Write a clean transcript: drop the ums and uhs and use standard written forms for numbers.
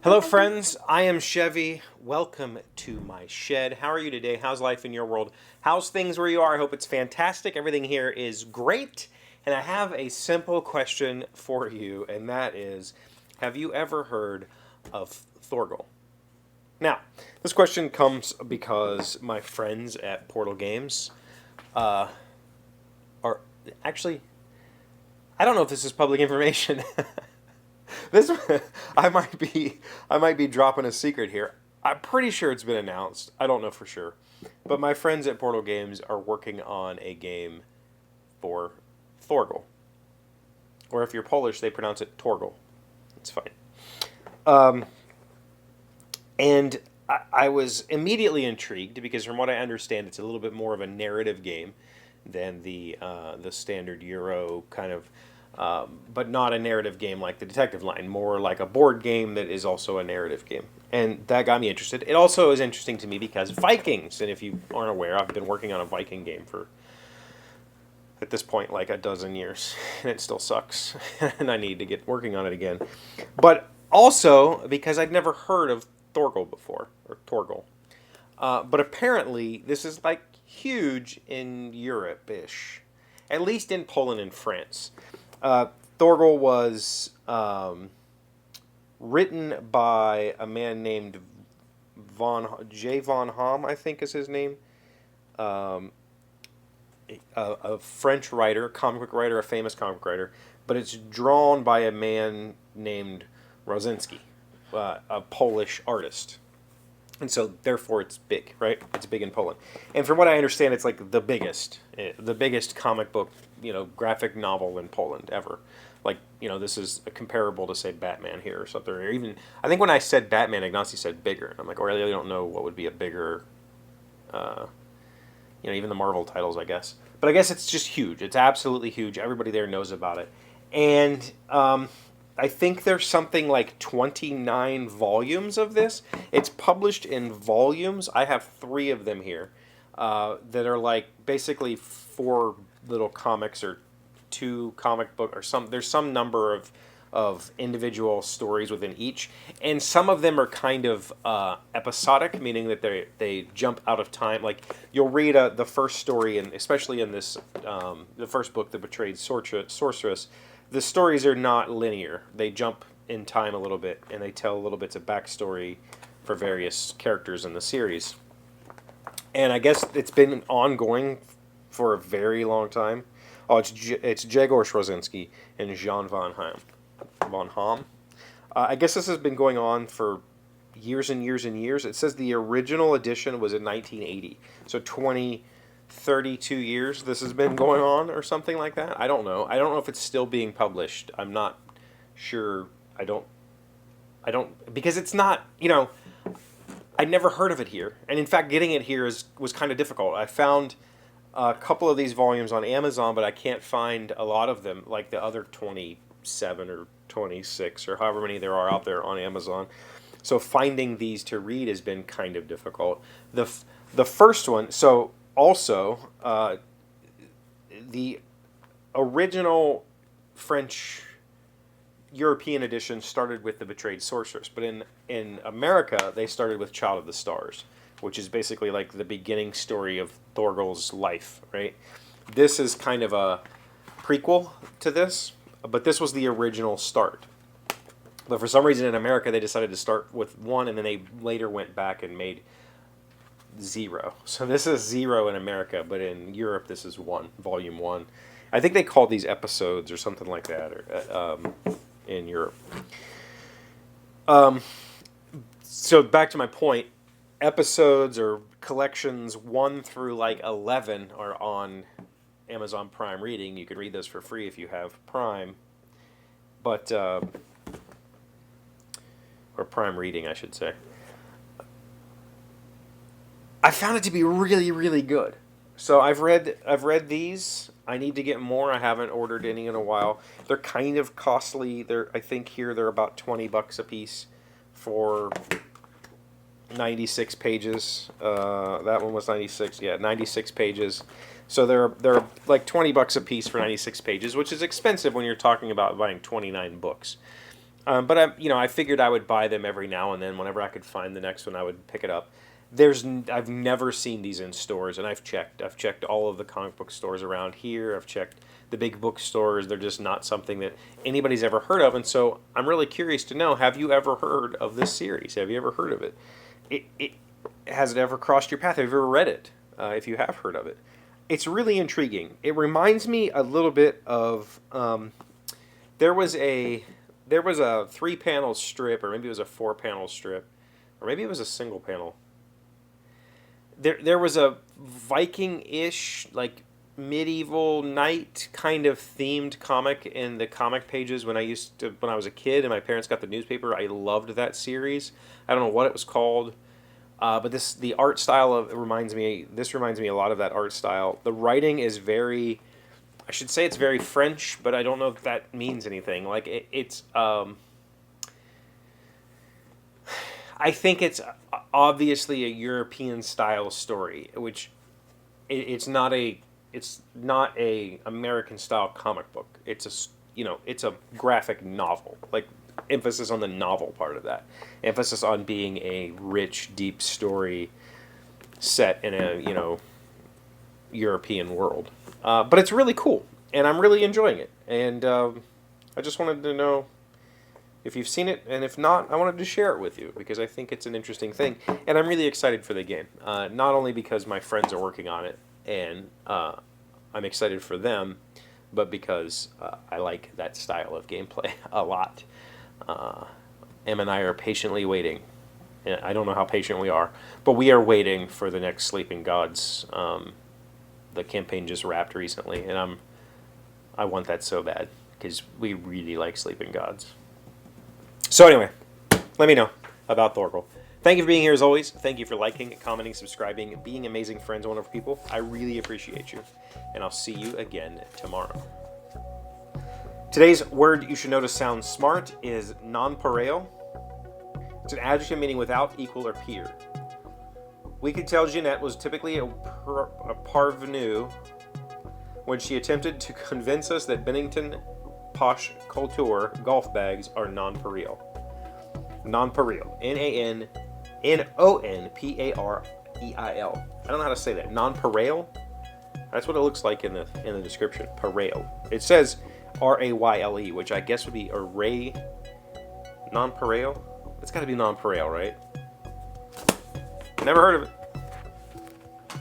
Hello, friends. I am Chevee. Welcome to my shed. How are you today? How's life in your world? How's things where you are? I hope it's fantastic. Everything here is great. And I have a simple question for you, and that is, have you ever heard of Thorgal? Now, this question comes because my friends at Portal Games are actually, I don't know if this is public information. This I might be dropping a secret here. I'm pretty sure it's been announced. I don't know for sure. But my friends at Portal Games are working on a game for Thorgal. Or if you're Polish, they pronounce it Torgal. It's fine. And I was immediately intrigued because from what I understand, it's a little bit more of a narrative game than the standard Euro kind of but not a narrative game like the Detective Line, more like a board game that is also a narrative game. And that got me interested. It also is interesting to me because Vikings, and if you aren't aware, I've been working on a Viking game for, at this point, like a dozen years, and it still sucks, and I need to get working on it again. But also because I'd never heard of Thorgal before, or Torgal. But apparently, this is like huge in Europe-ish, at least in Poland and France. Thorgal was written by a man named J. Von Hom, I think is his name. A French writer, comic book writer, a famous comic book writer. But it's drawn by a man named Rosinski, a Polish artist. And so, therefore, it's big, right? It's big in Poland. And from what I understand, it's like the biggest comic book, graphic novel in Poland ever. Like, this is comparable to, say, Batman here or something. Or even, I think when I said Batman, Ignacy said bigger. And I'm like, I really don't know what would be a bigger, even the Marvel titles, I guess. But I guess it's just huge. It's absolutely huge. Everybody there knows about it. And I think there's something like 29 volumes of this. It's published in volumes. I have 3 of them here that are like basically 4 little comics or 2 comic book or some. There's some number of individual stories within each, and some of them are kind of episodic, meaning that they jump out of time. Like you'll read the first story, and especially in this the first book, The Betrayed Sorceress. The stories are not linear. They jump in time a little bit, and they tell little bits of backstory for various characters in the series. And I guess it's been ongoing for a very long time. Oh, it's Jegor Rosinski and Jean Von Hom. I guess this has been going on for years and years and years. It says the original edition was in 1980, so 32 years this has been going on or something like that. I don't know if it's still being published. I'm not sure. I don't because it's not, I never heard of it here. And in fact, getting it here was kind of difficult. I found a couple of these volumes on Amazon, but I can't find a lot of them, like the other 27 or 26 or however many there are out there on Amazon. So finding these to read has been kind of difficult. The first one, so also, the original French European edition started with The Betrayed Sorceress, but in America, they started with Child of the Stars, which is basically like the beginning story of Thorgal's life, right? This is kind of a prequel to this, but this was the original start. But for some reason in America, they decided to start with 1, and then they later went back and made 0. So this is 0 in America, but in Europe this is 1, volume 1. I think they call these episodes or something like that, or in Europe. So back to my point, episodes or collections 1 through like 11 are on Amazon Prime Reading. You can read those for free if you have Prime, but or Prime Reading, I should say. I found it to be really, really good. So I've read these. I need to get more. I haven't ordered any in a while. They're kind of costly. I think here they're about $20 a piece for 96 pages. That one was 96. Yeah, 96 pages. So they're like $20 a piece for 96 pages, which is expensive when you're talking about buying 29 books. But I figured I would buy them every now and then. Whenever I could find the next one, I would pick it up. I've never seen these in stores, and I've checked. I've checked all of the comic book stores around here. I've checked the big bookstores. They're just not something that anybody's ever heard of, and so I'm really curious to know: have you ever heard of this series? Have you ever heard of it? Has it ever crossed your path? Have you ever read it? If you have heard of it, it's really intriguing. It reminds me a little bit of there was a 3-panel strip, or maybe it was a 4-panel strip, or maybe it was a single panel. There was a Viking-ish, like medieval knight kind of themed comic in the comic pages when I was a kid and my parents got the newspaper. I loved that series. I don't know what it was called, but the art style reminds me a lot of that art style. The writing is very, I should say it's very French, but I don't know if that means anything. Like it's I think it's obviously a European style story, which it's not a American style comic book. It's a graphic novel. Like emphasis on the novel part of that. Emphasis on being a rich, deep story set in a European world. But it's really cool, and I'm really enjoying it. And I just wanted to know if you've seen it, and if not, I wanted to share it with you because I think it's an interesting thing, and I'm really excited for the game. Not only because my friends are working on it, and I'm excited for them, but because I like that style of gameplay a lot. Em and I are patiently waiting. I don't know how patient we are, but we are waiting for the next Sleeping Gods. The campaign just wrapped recently, and I want that so bad because we really like Sleeping Gods. So anyway, let me know about Thorgal. Thank you for being here as always. Thank you for liking, commenting, subscribing, being amazing friends, wonderful people. I really appreciate you. And I'll see you again tomorrow. Today's word you should know to sound smart is nonpareil. It's an adjective meaning without, equal, or peer. We could tell Jeanette was typically a parvenu when she attempted to convince us that Bennington Posh Couture golf bags are nonpareil. Nonpareil. Nonpareil. I don't know how to say that. Nonpareil? That's what it looks like in the description. Pareil. It says R-A-Y-L-E, which I guess would be array. Nonpareil? It's got to be nonpareil, right? Never heard of it.